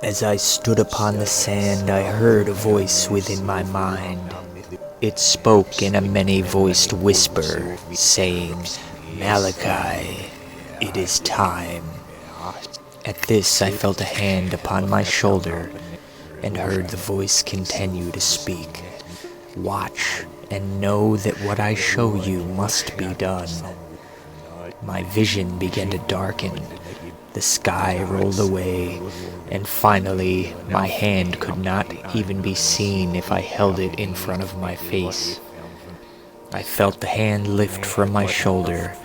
As I stood upon the sand, I heard a voice within my mind. It spoke in a many-voiced whisper, saying, "Malachi, it is time." At this I felt a hand upon my shoulder, and heard the voice continue to speak. "Watch, and know that what I show you must be done." My vision began to darken. The sky rolled away, and finally my hand could not even be seen if I held it in front of my face. I felt the hand lift from my shoulder,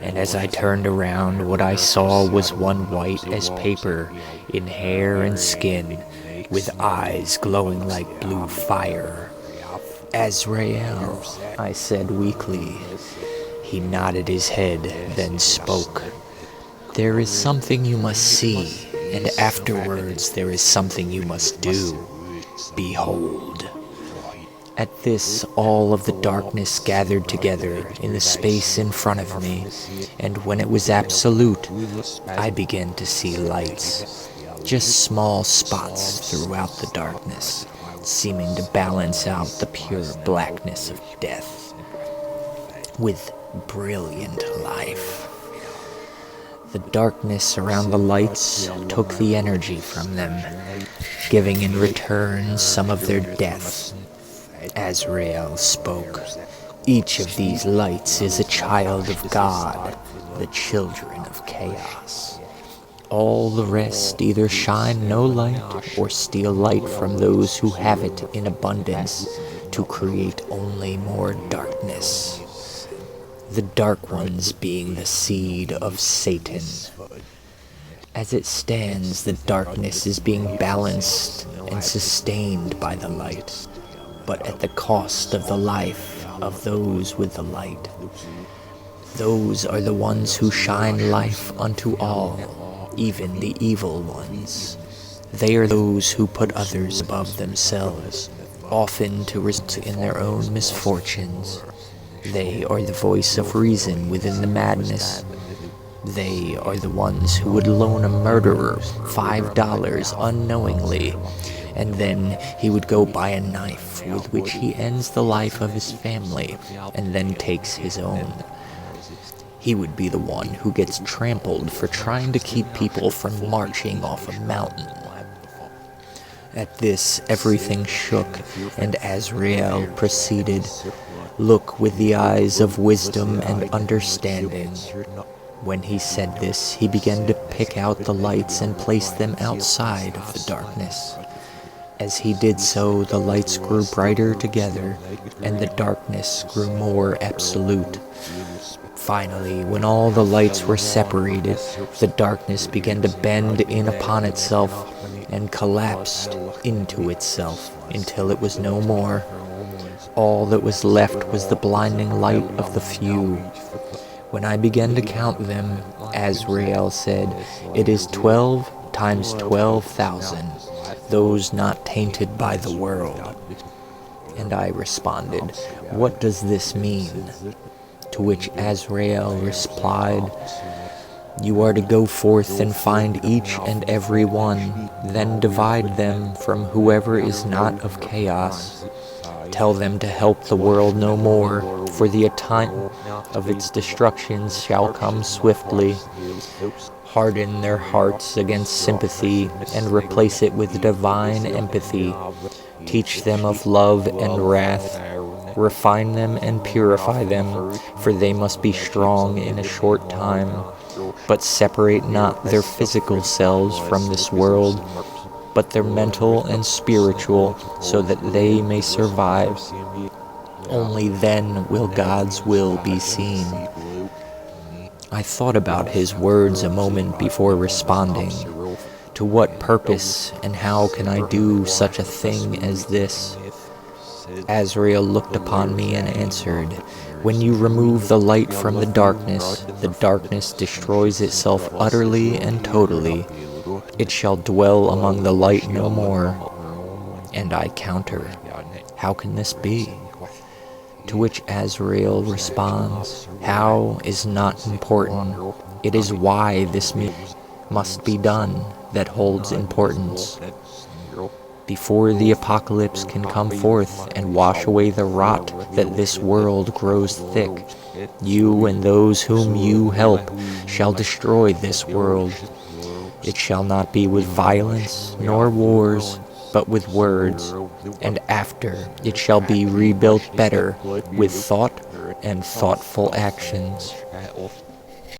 and as I turned around, what I saw was one white as paper, in hair and skin, with eyes glowing like blue fire. "Azrael," I said weakly. He nodded his head, then spoke. "There is something you must see, and afterwards there is something you must do. Behold." At this, all of the darkness gathered together in the space in front of me, and when it was absolute, I began to see lights, just small spots throughout the darkness, seeming to balance out the pure blackness of death with brilliant life. The darkness around the lights took the energy from them, giving in return some of their death. Azrael spoke. "Each of these lights is a child of God, the children of chaos. All the rest either shine no light or steal light from those who have it in abundance to create only more darkness. The dark ones being the seed of Satan. As it stands, the darkness is being balanced and sustained by the light, but at the cost of the life of those with the light. Those are the ones who shine life unto all, even the evil ones. They are those who put others above themselves, often to result in their own misfortunes. They are the voice of reason within the madness. They are the ones who would loan a murderer $5 unknowingly, and then he would go buy a knife with which he ends the life of his family and then takes his own. He would be the one who gets trampled for trying to keep people from marching off a mountain. At this, everything shook, and Azrael proceeded, "Look with the eyes of wisdom and understanding." When he said this, he began to pick out the lights and place them outside of the darkness. As he did so, the lights grew brighter together, and the darkness grew more absolute. Finally, when all the lights were separated, the darkness began to bend in upon itself and collapsed into itself until it was no more. All that was left was the blinding light of the few. When I began to count them, Azrael said, "It is 12 times 12,000, those not tainted by the world." And I responded, "What does this mean?" To which Azrael replied, "You are to go forth and find each and every one, then divide them from whoever is not of chaos. Tell them to help the world no more, for the time of its destruction shall come swiftly. Harden their hearts against sympathy and replace it with divine empathy. Teach them of love and wrath. Refine them and purify them, for they must be strong in a short time. But separate not their physical selves from this world, but their mental and spiritual, so that they may survive. Only then will God's will be seen." I thought about his words a moment before responding. To what purpose, and how can I do such a thing as this? Azrael looked upon me and answered, "When you remove the light from the darkness destroys itself utterly and totally. It shall dwell among the light no more." And I counter, "How can this be?" To which Azrael responds, "How is not important. It is why this means." must be done that holds importance. Before the apocalypse can come forth and wash away the rot that this world grows thick, you and those whom you help shall destroy this world. It shall not be with violence nor wars, but with words, and after it shall be rebuilt better with thought and thoughtful actions.